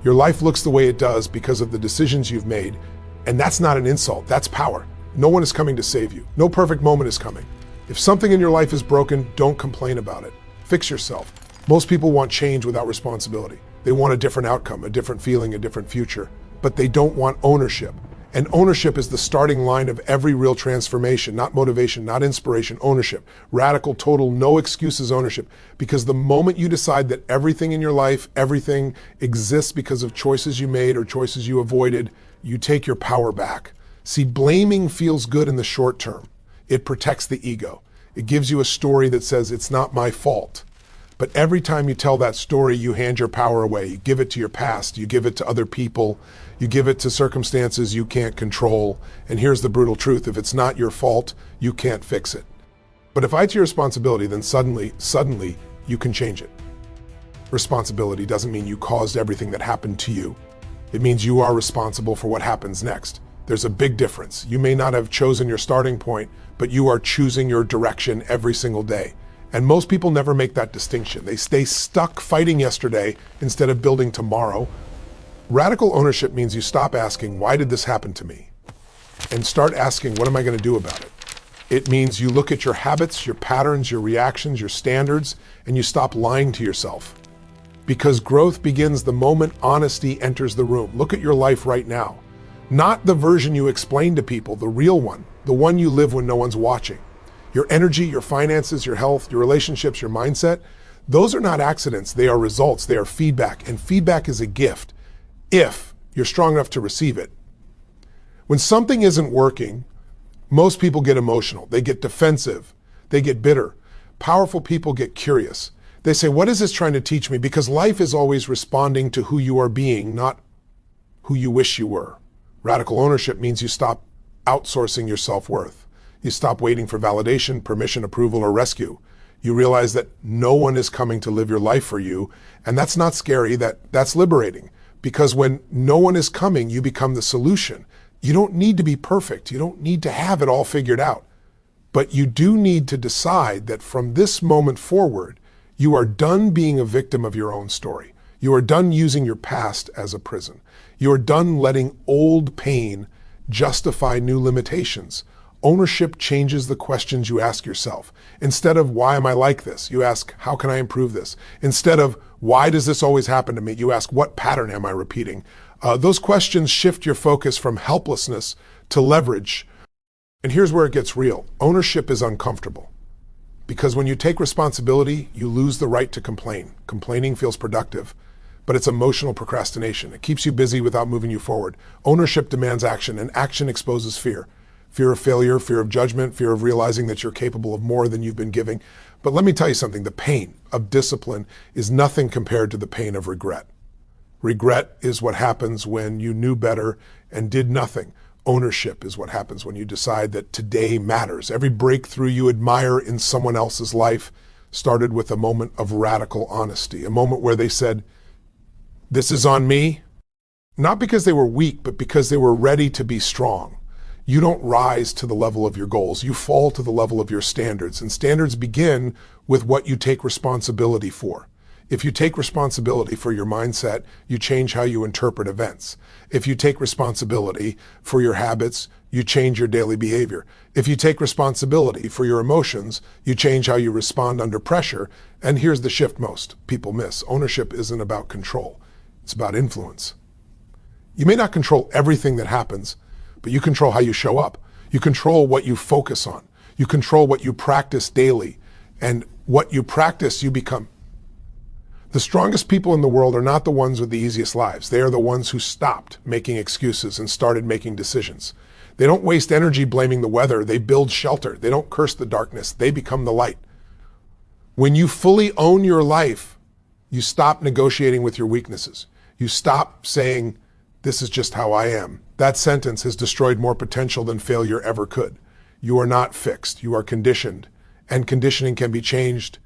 Your life looks the way it does because of the decisions you've made, and that's not an insult, that's power. No one is coming to save you. No perfect moment is coming. If something in your life is broken, don't complain about it. Fix yourself. Most people want change without responsibility. They want a different outcome, a different feeling, a different future, but they don't want ownership. And ownership is the starting line of every real transformation, not motivation, not inspiration, ownership. Radical, total, no excuses ownership. Because the moment you decide that everything in your life, everything exists because of choices you made or choices you avoided, you take your power back. See, blaming feels good in the short term. It protects the ego. It gives you a story that says it's not my fault. But every time you tell that story, you hand your power away. You give it to your past. You give it to other people. You give it to circumstances you can't control. And here's the brutal truth. If it's not your fault, you can't fix it. But if it's your responsibility, then suddenly, you can change it. Responsibility doesn't mean you caused everything that happened to you. It means you are responsible for what happens next. There's a big difference. You may not have chosen your starting point, but you are choosing your direction every single day. And most people never make that distinction. They stay stuck fighting yesterday instead of building tomorrow. Radical ownership means you stop asking, why did this happen to me? And start asking, what am I going to do about it? It means you look at your habits, your patterns, your reactions, your standards, and you stop lying to yourself. Because growth begins the moment honesty enters the room. Look at your life right now. Not the version you explain to people, the real one, the one you live when no one's watching. Your energy, your finances, your health, your relationships, your mindset, those are not accidents. They are results. They are feedback. And feedback is a gift if you're strong enough to receive it. When something isn't working, most people get emotional. They get defensive. They get bitter. Powerful people get curious. They say, what is this trying to teach me? Because life is always responding to who you are being, not who you wish you were. Radical ownership means you stop outsourcing your self-worth. You stop waiting for validation, permission, approval, or rescue. You realize that no one is coming to live your life for you, and that's not scary, that's liberating. Because when no one is coming, you become the solution. You don't need to be perfect. You don't need to have it all figured out. But you do need to decide that from this moment forward, you are done being a victim of your own story. You are done using your past as a prison. You are done letting old pain justify new limitations. Ownership changes the questions you ask yourself. Instead of, why am I like this? You ask, how can I improve this? Instead of, why does this always happen to me? You ask, what pattern am I repeating? Those questions shift your focus from helplessness to leverage. And here's where it gets real. Ownership is uncomfortable. Because when you take responsibility, you lose the right to complain. Complaining feels productive, but it's emotional procrastination. It keeps you busy without moving you forward. Ownership demands action, and action exposes fear. Fear of failure, fear of judgment, fear of realizing that you're capable of more than you've been giving. But let me tell you something, the pain of discipline is nothing compared to the pain of regret. Regret is what happens when you knew better and did nothing. Ownership is what happens when you decide that today matters. Every breakthrough you admire in someone else's life started with a moment of radical honesty, a moment where they said, this is on me, not because they were weak, but because they were ready to be strong. You don't rise to the level of your goals. You fall to the level of your standards. And standards begin with what you take responsibility for. If you take responsibility for your mindset, you change how you interpret events. If you take responsibility for your habits, you change your daily behavior. If you take responsibility for your emotions, you change how you respond under pressure. And here's the shift most people miss. Ownership isn't about control. It's about influence. You may not control everything that happens, but you control how you show up. You control what you focus on. You control what you practice daily. And what you practice, you become. The strongest people in the world are not the ones with the easiest lives. They are the ones who stopped making excuses and started making decisions. They don't waste energy blaming the weather. They build shelter. They don't curse the darkness. They become the light. When you fully own your life, you stop negotiating with your weaknesses. You stop saying, this is just how I am. That sentence has destroyed more potential than failure ever could. You are not fixed. You are conditioned. And conditioning can be changed.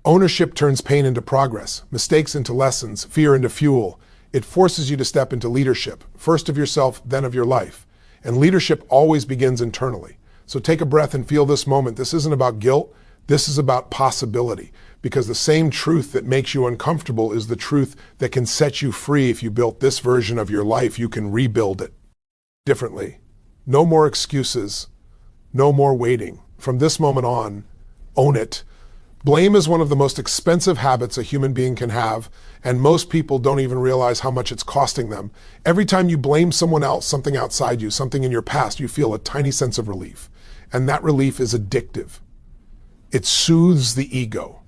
Ownership turns pain into progress, mistakes into lessons, fear into fuel. It forces you to step into leadership, first of yourself, then of your life. And leadership always begins internally. So take a breath and feel this moment. This isn't about guilt. This is about possibility, because the same truth that makes you uncomfortable is the truth that can set you free. If you built this version of your life, you can rebuild it differently. No more excuses, no more waiting. From this moment on, own it. Blame is one of the most expensive habits a human being can have, and most people don't even realize how much it's costing them. Every time you blame someone else, something outside you, something in your past, you feel a tiny sense of relief. And that relief is addictive. It soothes the ego.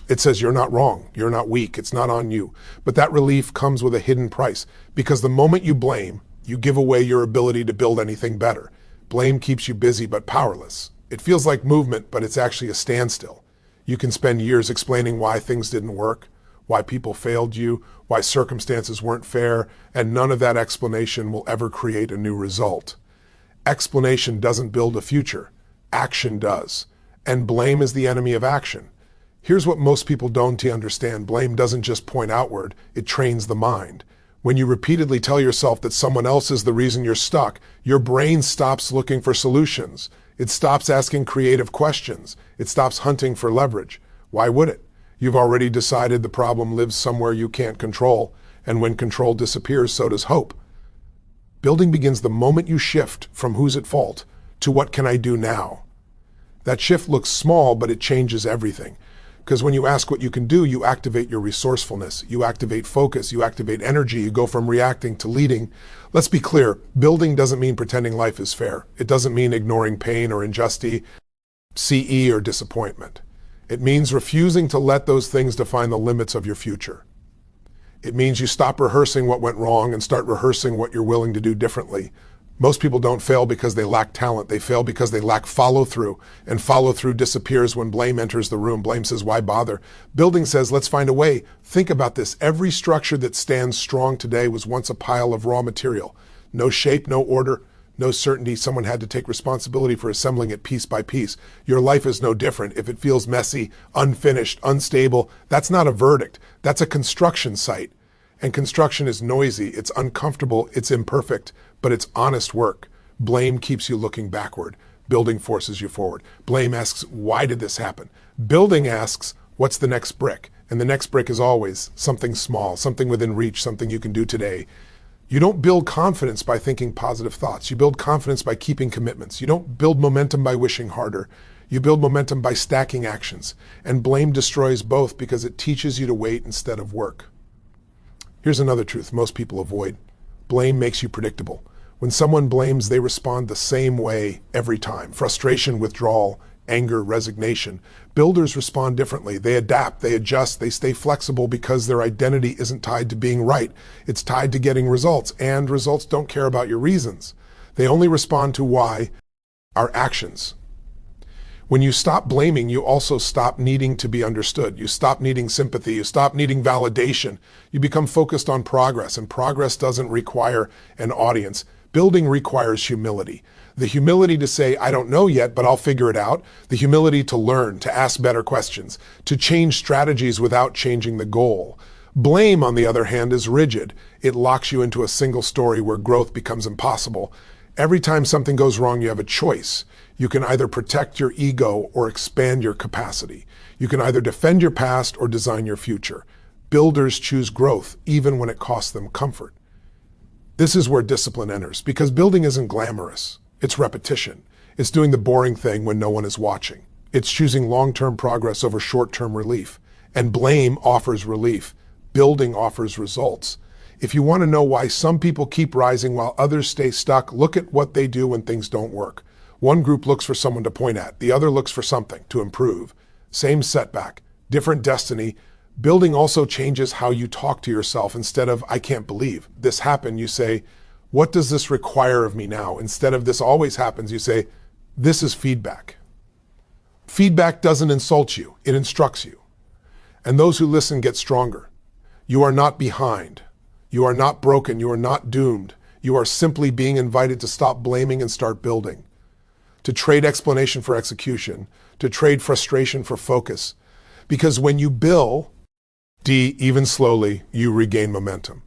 It says you're not wrong, you're not weak, it's not on you. But that relief comes with a hidden price, because the moment you blame, you give away your ability to build anything better. Blame keeps you busy but powerless. It feels like movement, but it's actually a standstill. You can spend years explaining why things didn't work, why people failed you, why circumstances weren't fair, and none of that explanation will ever create a new result. Explanation doesn't build a future. Action does. And blame is the enemy of action. Here's what most people don't understand. Blame doesn't just point outward, it trains the mind. When you repeatedly tell yourself that someone else is the reason you're stuck, your brain stops looking for solutions. It stops asking creative questions. It stops hunting for leverage. Why would it? You've already decided the problem lives somewhere you can't control, and when control disappears, so does hope. Building begins the moment you shift from who's at fault to what can I do now. That shift looks small, but it changes everything. Because when you ask what you can do, you activate your resourcefulness, you activate focus, you activate energy, you go from reacting to leading. Let's be clear, building doesn't mean pretending life is fair. It doesn't mean ignoring pain or injustice, CE or disappointment. It means refusing to let those things define the limits of your future. It means you stop rehearsing what went wrong and start rehearsing what you're willing to do differently. Most people don't fail because they lack talent. They fail because they lack follow-through, and follow-through disappears when blame enters the room. Blame says, why bother? Building says, let's find a way. Think about this. Every structure that stands strong today was once a pile of raw material. No shape, no order, no certainty. Someone had to take responsibility for assembling it piece by piece. Your life is no different. If it feels messy, unfinished, unstable, that's not a verdict. That's a construction site. And construction is noisy, it's uncomfortable, it's imperfect, but it's honest work. Blame keeps you looking backward. Building forces you forward. Blame asks, why did this happen? Building asks, what's the next brick? And the next brick is always something small, something within reach, something you can do today. You don't build confidence by thinking positive thoughts. You build confidence by keeping commitments. You don't build momentum by wishing harder. You build momentum by stacking actions. And blame destroys both because it teaches you to wait instead of work. Here's another truth most people avoid. Blame makes you predictable. When someone blames, they respond the same way every time. Frustration, withdrawal, anger, resignation. Builders respond differently. They adapt, they adjust, they stay flexible because their identity isn't tied to being right. It's tied to getting results, and results don't care about your reasons. They only respond to why, our actions. When you stop blaming, you also stop needing to be understood. You stop needing sympathy. You stop needing validation. You become focused on progress, and progress doesn't require an audience. Building requires humility. The humility to say, I don't know yet, but I'll figure it out. The humility to learn, to ask better questions, to change strategies without changing the goal. Blame, on the other hand, is rigid. It locks you into a single story where growth becomes impossible. Every time something goes wrong, you have a choice. You can either protect your ego or expand your capacity. You can either defend your past or design your future. Builders choose growth, even when it costs them comfort. This is where discipline enters, because building isn't glamorous. It's repetition. It's doing the boring thing when no one is watching. It's choosing long-term progress over short-term relief. And blame offers relief. Building offers results. If you want to know why some people keep rising while others stay stuck, look at what they do when things don't work. One group looks for someone to point at. The other looks for something to improve. Same setback, different destiny. Building also changes how you talk to yourself. Instead of, I can't believe this happened, you say, what does this require of me now? Instead of this always happens, you say, this is feedback. Feedback doesn't insult you, it instructs you. And those who listen get stronger. You are not behind. You are not broken. You are not doomed. You are simply being invited to stop blaming and start building. To trade explanation for execution, to trade frustration for focus. Because when you build, even slowly, you regain momentum.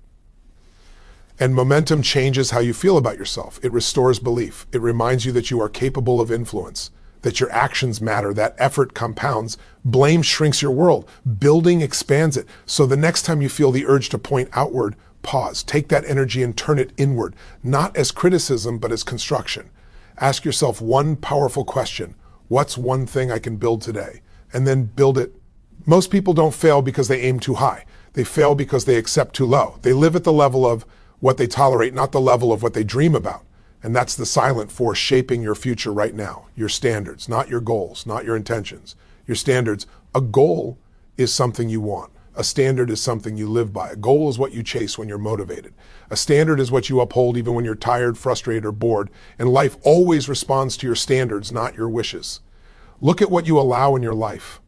And momentum changes how you feel about yourself. It restores belief. It reminds you that you are capable of influence. that your actions matter, that effort compounds. Blame shrinks your world. Building expands it. So the next time you feel the urge to point outward, pause. Take that energy and turn it inward, not as criticism, but as construction. Ask yourself one powerful question. What's one thing I can build today? And then build it. Most people don't fail because they aim too high. They fail because they accept too low. They live at the level of what they tolerate, not the level of what they dream about. And that's the silent force shaping your future right now. Your standards, not your goals, not your intentions. Your standards. A goal is something you want. A standard is something you live by. A goal is what you chase when you're motivated. A standard is what you uphold even when you're tired, frustrated, or bored. And life always responds to your standards, not your wishes. Look at what you allow in your life.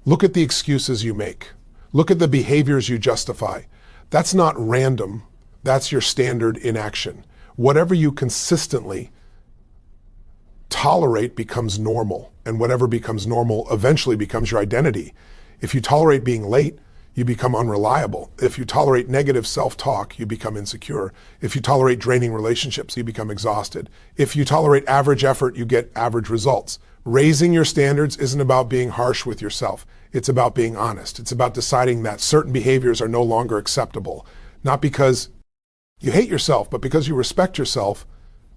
Look at the excuses you make. Look at the behaviors you justify. That's not random. That's your standard in action. Whatever you consistently tolerate becomes normal, and whatever becomes normal eventually becomes your identity. If you tolerate being late, you become unreliable. If you tolerate negative self-talk, you become insecure. If you tolerate draining relationships, you become exhausted. If you tolerate average effort, you get average results. Raising your standards isn't about being harsh with yourself. It's about being honest. It's about deciding that certain behaviors are no longer acceptable, not because you hate yourself, but because you respect yourself.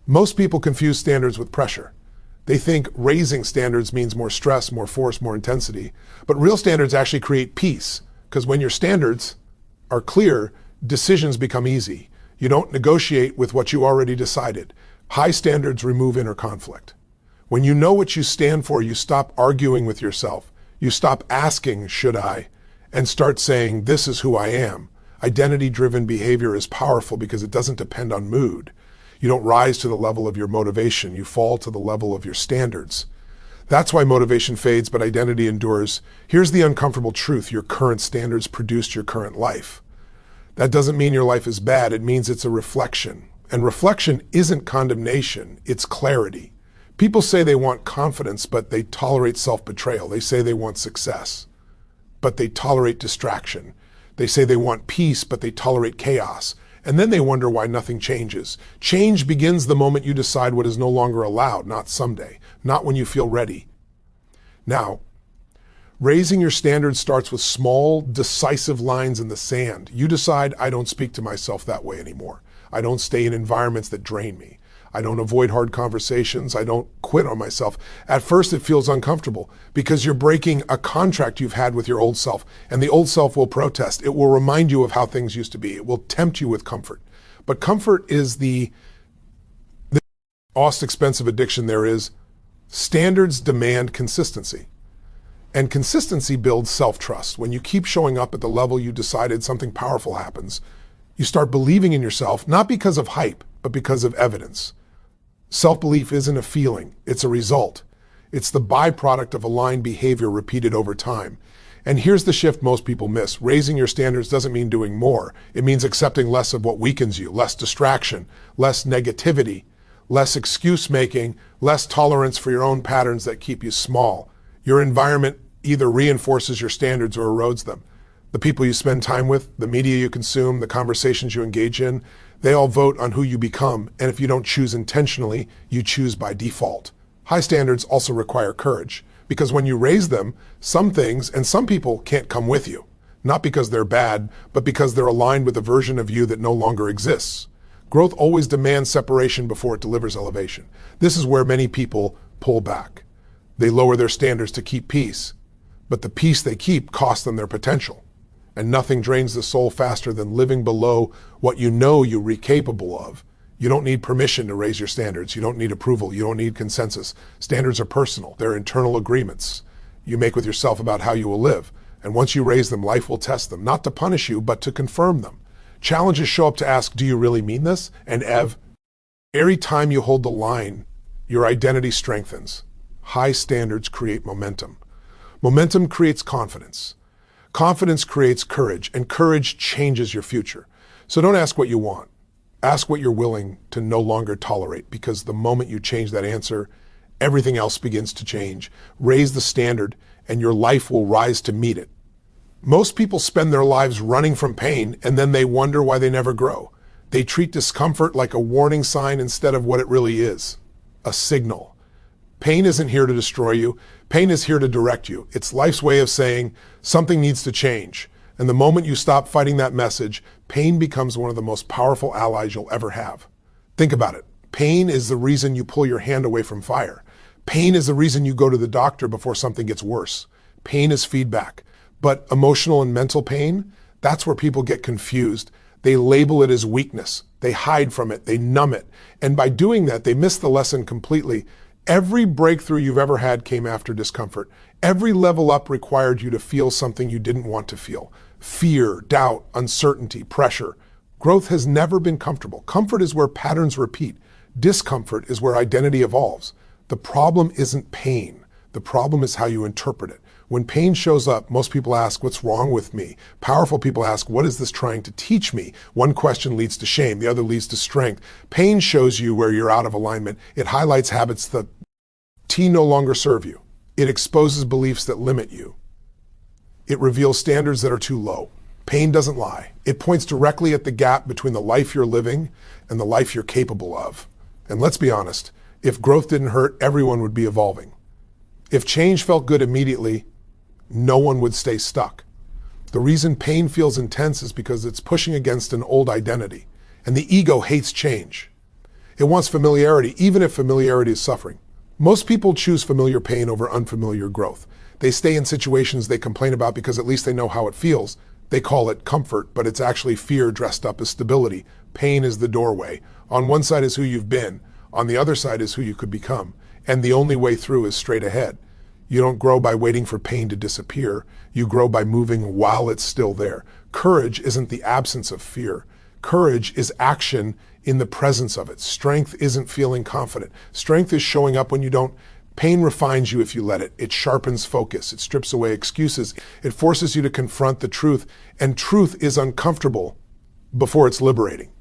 Most people confuse standards with pressure. They think raising standards means more stress, more force, more intensity. But real standards actually create peace, because when your standards are clear, decisions become easy. You don't negotiate with what you already decided. High standards remove inner conflict. When you know what you stand for, you stop arguing with yourself. You stop asking, should I, and start saying, this is who I am. Identity-driven behavior is powerful because it doesn't depend on mood. You don't rise to the level of your motivation. You fall to the level of your standards. That's why motivation fades, but identity endures. Here's the uncomfortable truth. Your current standards produced your current life. That doesn't mean your life is bad. It means it's a reflection. And reflection isn't condemnation. It's clarity. People say they want confidence, but they tolerate self-betrayal. They say they want success, but they tolerate distraction. They say they want peace, but they tolerate chaos. And then they wonder why nothing changes. Change begins the moment you decide what is no longer allowed, not someday, not when you feel ready. Now, raising your standards starts with small, decisive lines in the sand. You decide, I don't speak to myself that way anymore. I don't stay in environments that drain me. I don't avoid hard conversations. I don't quit on myself. At first, it feels uncomfortable because you're breaking a contract you've had with your old self, and the old self will protest. It will remind you of how things used to be. It will tempt you with comfort. But comfort is the most expensive addiction there is. Standards demand consistency. And consistency builds self-trust. When you keep showing up at the level you decided, something powerful happens. You start believing in yourself, not because of hype, but because of evidence. Self-belief isn't a feeling, it's a result. It's the byproduct of aligned behavior repeated over time. And here's the shift most people miss. Raising your standards doesn't mean doing more. It means accepting less of what weakens you, less distraction, less negativity, less excuse-making, less tolerance for your own patterns that keep you small. Your environment either reinforces your standards or erodes them. The people you spend time with, the media you consume, the conversations you engage in, they all vote on who you become, and if you don't choose intentionally, you choose by default. High standards also require courage, because when you raise them, some things and some people can't come with you, not because they're bad, but because they're aligned with a version of you that no longer exists. Growth always demands separation before it delivers elevation. This is where many people pull back. They lower their standards to keep peace, but the peace they keep costs them their potential. And nothing drains the soul faster than living below what you know you're capable of. You don't need permission to raise your standards. You don't need approval. You don't need consensus. Standards are personal. They're internal agreements you make with yourself about how you will live. And once you raise them, life will test them, not to punish you, but to confirm them. Challenges show up to ask, do you really mean this? And every time you hold the line, your identity strengthens. High standards create momentum. Momentum creates confidence. Confidence creates courage, and courage changes your future. So don't ask what you want. Ask what you're willing to no longer tolerate, because the moment you change that answer, everything else begins to change. Raise the standard, and your life will rise to meet it. Most people spend their lives running from pain, and then they wonder why they never grow. They treat discomfort like a warning sign instead of what it really is, a signal. Pain isn't here to destroy you. Pain is here to direct you. It's life's way of saying something needs to change. And the moment you stop fighting that message, pain becomes one of the most powerful allies you'll ever have. Think about it. Pain is the reason you pull your hand away from fire. Pain is the reason you go to the doctor before something gets worse. Pain is feedback. But emotional and mental pain, that's where people get confused. They label it as weakness. They hide from it. They numb it. And by doing that, they miss the lesson completely. Every breakthrough you've ever had came after discomfort. Every level up required you to feel something you didn't want to feel. Fear, doubt, uncertainty, pressure. Growth has never been comfortable. Comfort is where patterns repeat. Discomfort is where identity evolves. The problem isn't pain. The problem is how you interpret it. When pain shows up, most people ask, what's wrong with me? Powerful people ask, what is this trying to teach me? One question leads to shame, the other leads to strength. Pain shows you where you're out of alignment. It highlights habits that no longer serve you. It exposes beliefs that limit you. It reveals standards that are too low. Pain doesn't lie. It points directly at the gap between the life you're living and the life you're capable of. And let's be honest, if growth didn't hurt, everyone would be evolving. If change felt good immediately, no one would stay stuck. The reason pain feels intense is because it's pushing against an old identity. And the ego hates change. It wants familiarity, even if familiarity is suffering. Most people choose familiar pain over unfamiliar growth. They stay in situations they complain about because at least they know how it feels. They call it comfort, but it's actually fear dressed up as stability. Pain is the doorway. On one side is who you've been. On the other side is who you could become. And the only way through is straight ahead. You don't grow by waiting for pain to disappear. You grow by moving while it's still there. Courage isn't the absence of fear. Courage is action in the presence of it. Strength isn't feeling confident. Strength is showing up when you don't. Pain refines you if you let it. It sharpens focus. It strips away excuses. It forces you to confront the truth. And truth is uncomfortable before it's liberating.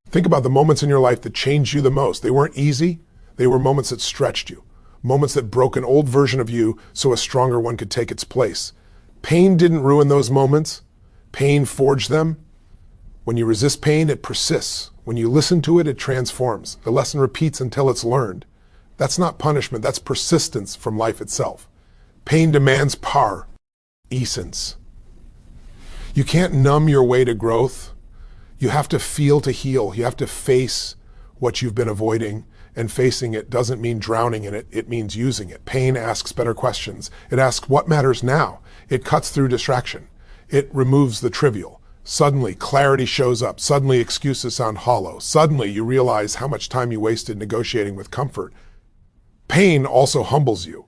Think about the moments in your life that changed you the most. They weren't easy. They were moments that stretched you. Moments that broke an old version of you so a stronger one could take its place. Pain didn't ruin those moments. Pain forged them. When you resist pain, it persists. When you listen to it, it transforms. The lesson repeats until it's learned. That's not punishment, that's persistence from life itself. Pain demands power, essence. You can't numb your way to growth. You have to feel to heal. You have to face what you've been avoiding. And facing it doesn't mean drowning in it, it means using it. Pain asks better questions. It asks what matters now. It cuts through distraction. It removes the trivial. Suddenly, clarity shows up. Suddenly, excuses sound hollow. Suddenly, you realize how much time you wasted negotiating with comfort. Pain also humbles you.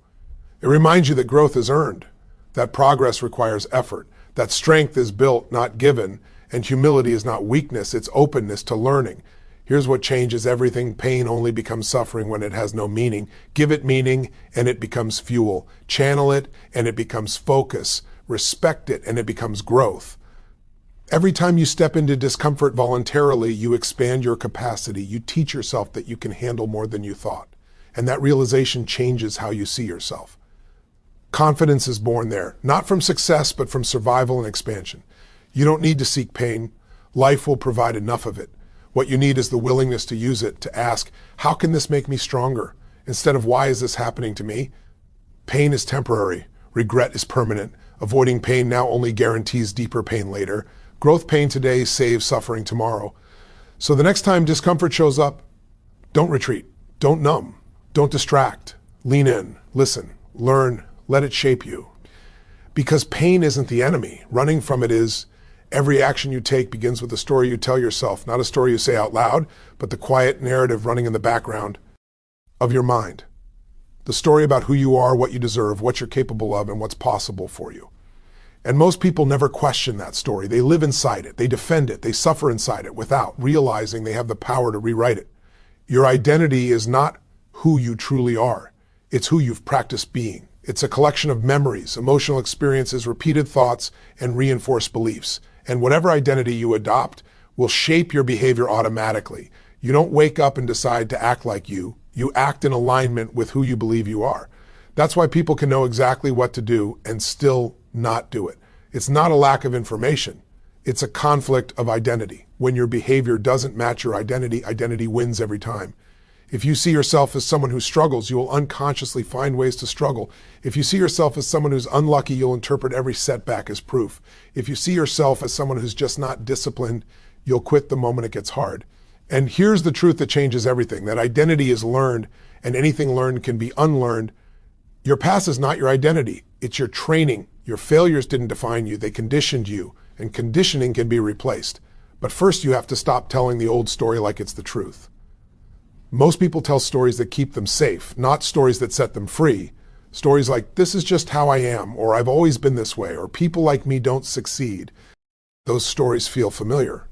It reminds you that growth is earned, that progress requires effort, that strength is built, not given, and humility is not weakness, it's openness to learning. Here's what changes everything. Pain only becomes suffering when it has no meaning. Give it meaning, and it becomes fuel. Channel it, and it becomes focus. Respect it, and it becomes growth. Every time you step into discomfort voluntarily, you expand your capacity. You teach yourself that you can handle more than you thought. And that realization changes how you see yourself. Confidence is born there, not from success, but from survival and expansion. You don't need to seek pain. Life will provide enough of it. What you need is the willingness to use it, to ask, how can this make me stronger? Instead of, why is this happening to me? Pain is temporary. Regret is permanent. Avoiding pain now only guarantees deeper pain later. Growth pain today saves suffering tomorrow. So the next time discomfort shows up, don't retreat. Don't numb. Don't distract. Lean in. Listen. Learn. Let it shape you. Because pain isn't the enemy. Running from it is. Every action you take begins with a story you tell yourself, not a story you say out loud, but the quiet narrative running in the background of your mind. The story about who you are, what you deserve, what you're capable of, and what's possible for you. And most people never question that story. They live inside it. They defend it. They suffer inside it without realizing they have the power to rewrite it. Your identity is not who you truly are. It's who you've practiced being. It's a collection of memories, emotional experiences, repeated thoughts, and reinforced beliefs. And whatever identity you adopt will shape your behavior automatically. You don't wake up and decide to act like you. You act in alignment with who you believe you are. That's why people can know exactly what to do and still not do it. It's not a lack of information. It's a conflict of identity. When your behavior doesn't match your identity, identity wins every time. If you see yourself as someone who struggles, you will unconsciously find ways to struggle. If you see yourself as someone who's unlucky, you'll interpret every setback as proof. If you see yourself as someone who's just not disciplined, you'll quit the moment it gets hard. And here's the truth that changes everything, that identity is learned, and anything learned can be unlearned. Your past is not your identity. It's your training. Your failures didn't define you. They conditioned you, and conditioning can be replaced. But first, you have to stop telling the old story like it's the truth. Most people tell stories that keep them safe, not stories that set them free. Stories like, this is just how I am, or I've always been this way, or people like me don't succeed. Those stories feel familiar.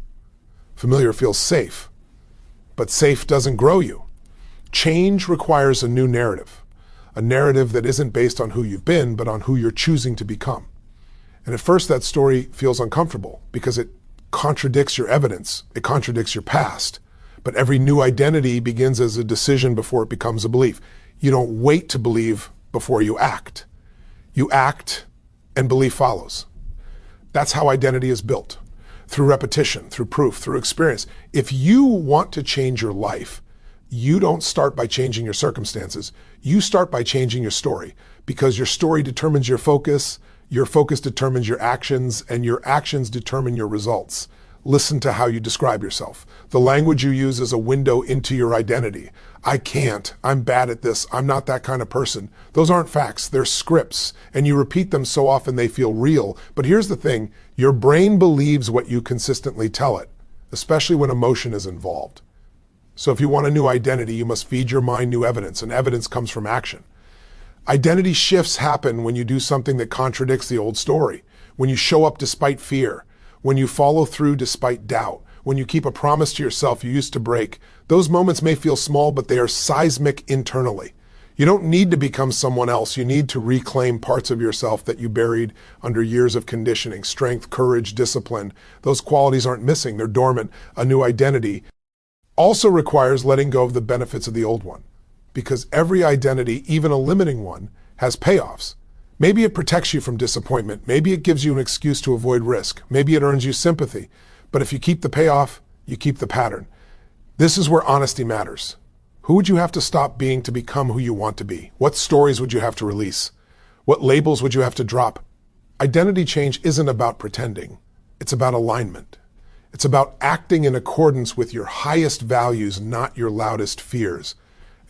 Familiar feels safe. But safe doesn't grow you. Change requires a new narrative. A narrative that isn't based on who you've been, but on who you're choosing to become. And at first that story feels uncomfortable because it contradicts your evidence. It contradicts your past. But every new identity begins as a decision before it becomes a belief. You don't wait to believe before you act. You act and belief follows. That's how identity is built. Through repetition, through proof, through experience. If you want to change your life, you don't start by changing your circumstances. You start by changing your story, because your story determines your focus determines your actions, and your actions determine your results. Listen to how you describe yourself. The language you use is a window into your identity. I can't. I'm bad at this. I'm not that kind of person. Those aren't facts. They're scripts, and you repeat them so often they feel real. But here's the thing. Your brain believes what you consistently tell it, especially when emotion is involved. So if you want a new identity, you must feed your mind new evidence, and evidence comes from action. Identity shifts happen when you do something that contradicts the old story, when you show up despite fear, when you follow through despite doubt, when you keep a promise to yourself you used to break. Those moments may feel small, but they are seismic internally. You don't need to become someone else. You need to reclaim parts of yourself that you buried under years of conditioning, strength, courage, discipline. Those qualities aren't missing. They're dormant. A new identity also requires letting go of the benefits of the old one, because every identity, even a limiting one, has payoffs. Maybe it protects you from disappointment. Maybe it gives you an excuse to avoid risk. Maybe it earns you sympathy. But if you keep the payoff, you keep the pattern. This is where honesty matters. Who would you have to stop being to become who you want to be? What stories would you have to release? What labels would you have to drop? Identity change isn't about pretending. It's about alignment. It's about acting in accordance with your highest values, not your loudest fears.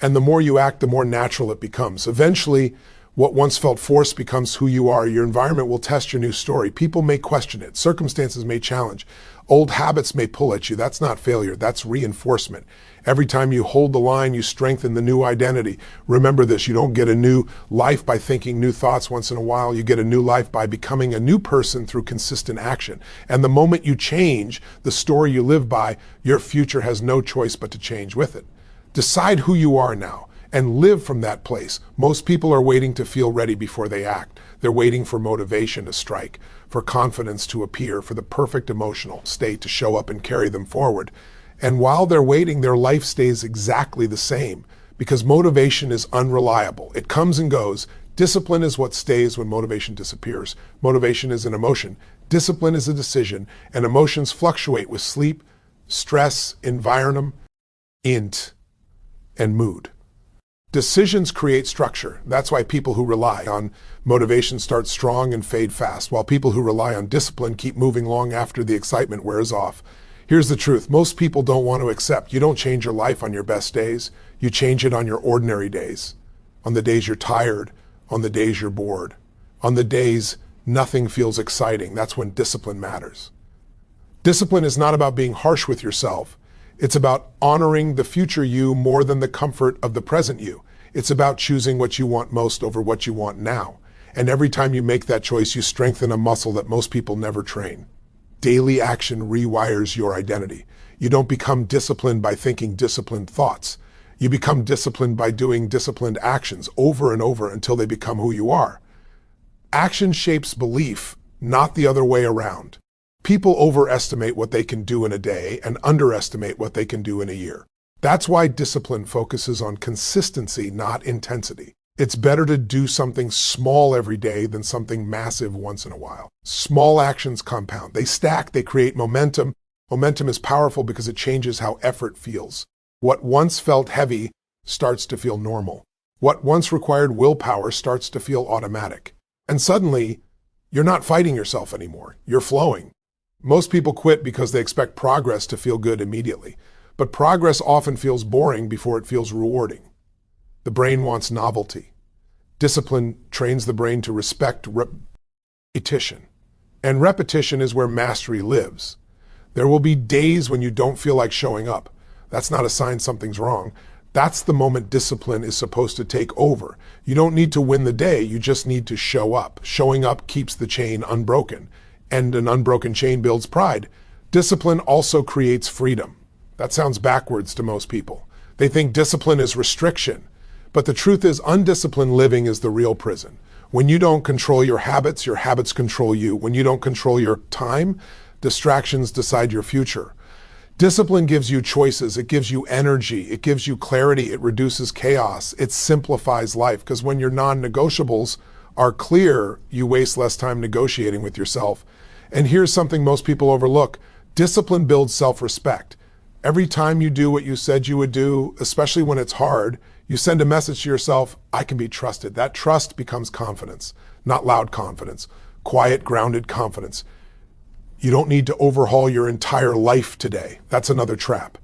And the more you act, the more natural it becomes. Eventually, what once felt forced becomes who you are. Your environment will test your new story. People may question it. Circumstances may challenge. Old habits may pull at you. That's not failure. That's reinforcement. Every time you hold the line, you strengthen the new identity. Remember this, you don't get a new life by thinking new thoughts once in a while. You get a new life by becoming a new person through consistent action. And the moment you change the story you live by, your future has no choice but to change with it. Decide who you are now and live from that place. Most people are waiting to feel ready before they act. They're waiting for motivation to strike, for confidence to appear, for the perfect emotional state to show up and carry them forward. And while they're waiting, their life stays exactly the same, because motivation is unreliable. It comes and goes. Discipline is what stays when motivation disappears. Motivation is an emotion. Discipline is a decision, and emotions fluctuate with sleep, stress, environment, and mood. Decisions create structure. That's why people who rely on motivation start strong and fade fast, while people who rely on discipline keep moving long after the excitement wears off. Here's the truth. Most people don't want to accept. You don't change your life on your best days. You change it on your ordinary days. On the days you're tired, on the days you're bored, on the days nothing feels exciting. That's when discipline matters. Discipline is not about being harsh with yourself. It's about honoring the future you more than the comfort of the present you. It's about choosing what you want most over what you want now. And every time you make that choice, you strengthen a muscle that most people never train. Daily action rewires your identity. You don't become disciplined by thinking disciplined thoughts. You become disciplined by doing disciplined actions over and over until they become who you are. Action shapes belief, not the other way around. People overestimate what they can do in a day and underestimate what they can do in a year. That's why discipline focuses on consistency, not intensity. It's better to do something small every day than something massive once in a while. Small actions compound. They stack, they create momentum. Momentum is powerful because it changes how effort feels. What once felt heavy starts to feel normal. What once required willpower starts to feel automatic. And suddenly, you're not fighting yourself anymore. You're flowing. Most people quit because they expect progress to feel good immediately. But progress often feels boring before it feels rewarding. The brain wants novelty. Discipline trains the brain to respect repetition. And repetition is where mastery lives. There will be days when you don't feel like showing up. That's not a sign something's wrong. That's the moment discipline is supposed to take over. You don't need to win the day, you just need to show up. Showing up keeps the chain unbroken, and an unbroken chain builds pride. Discipline also creates freedom. That sounds backwards to most people. They think discipline is restriction. But the truth is, undisciplined living is the real prison. When you don't control your habits control you. When you don't control your time, distractions decide your future. Discipline gives you choices, it gives you energy, it gives you clarity, it reduces chaos, it simplifies life, because when your non-negotiables are clear, you waste less time negotiating with yourself. And here's something most people overlook. Discipline builds self-respect. Every time you do what you said you would do, especially when it's hard, you send a message to yourself, I can be trusted. That trust becomes confidence, not loud confidence, quiet, grounded confidence. You don't need to overhaul your entire life today. That's another trap.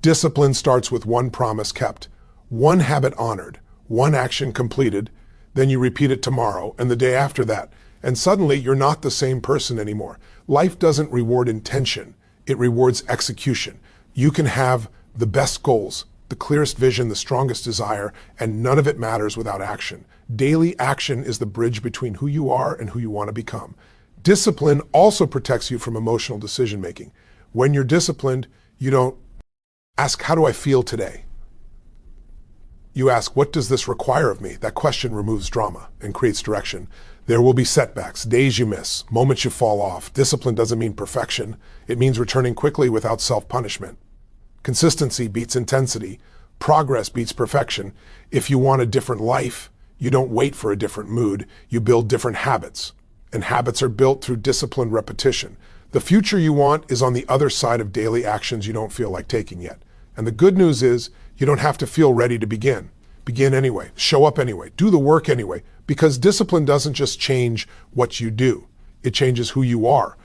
Discipline starts with one promise kept, one habit honored, one action completed, then you repeat it tomorrow and the day after that. And suddenly you're not the same person anymore. Life doesn't reward intention, it rewards execution. You can have the best goals, the clearest vision, the strongest desire, and none of it matters without action. Daily action is the bridge between who you are and who you want to become. Discipline also protects you from emotional decision-making. When you're disciplined, you don't ask, how do I feel today? You ask, what does this require of me? That question removes drama and creates direction. There will be setbacks, days you miss, moments you fall off. Discipline doesn't mean perfection. It means returning quickly without self-punishment. Consistency beats intensity. Progress beats perfection. If you want a different life, you don't wait for a different mood. You build different habits. And habits are built through disciplined repetition. The future you want is on the other side of daily actions you don't feel like taking yet. And the good news is, you don't have to feel ready to begin. Begin anyway. Show up anyway. Do the work anyway. Because discipline doesn't just change what you do. It changes who you are.